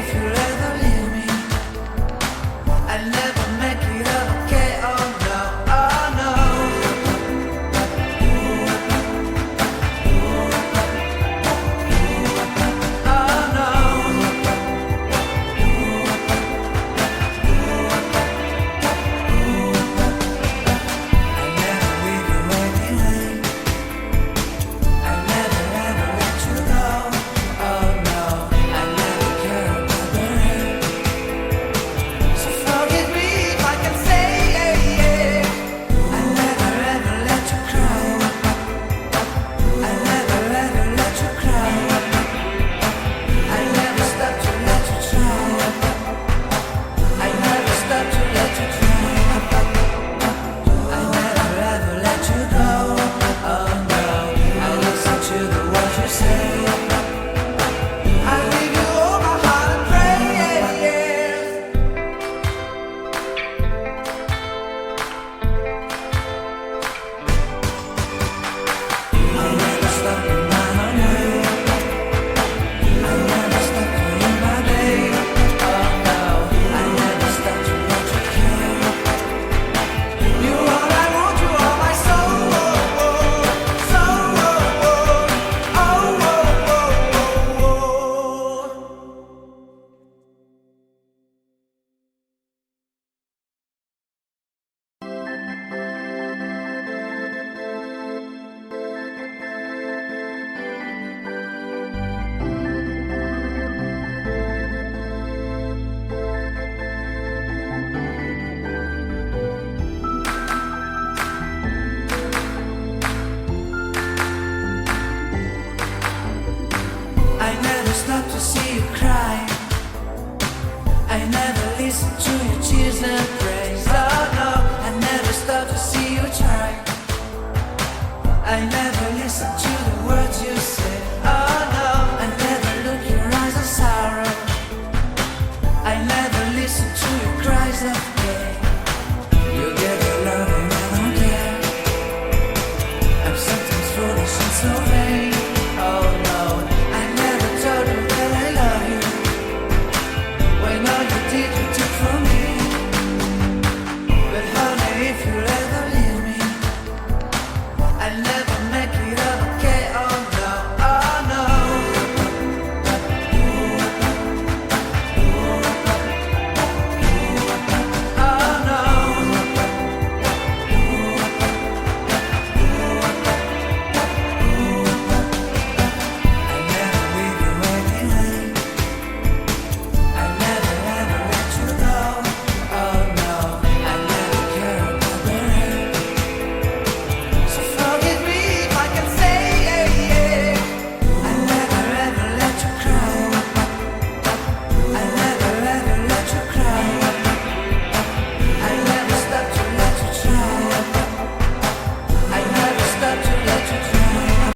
if you'll ever leave me. I'll never make it up, okay? Oh no, oh no. Oh no. I'll never leave you waiting. I'll never ever let you go. Oh no, I'll never care about the rain. So forgive me if I can say I'll never ever let you cry. I'll never ever let you cry. I'll never stop to let you try. I'll never stop to let you try. I'll never ever let you go. Oh no, I listen to the words you say. I give you all my heart and prayers. I'll never stop in my own way. I'll never stop for you, my babe. Oh no, I'll never stop to let you care. You're all I want, you are my soul. Soul. I never stop to see you cry. I never listen to your tears and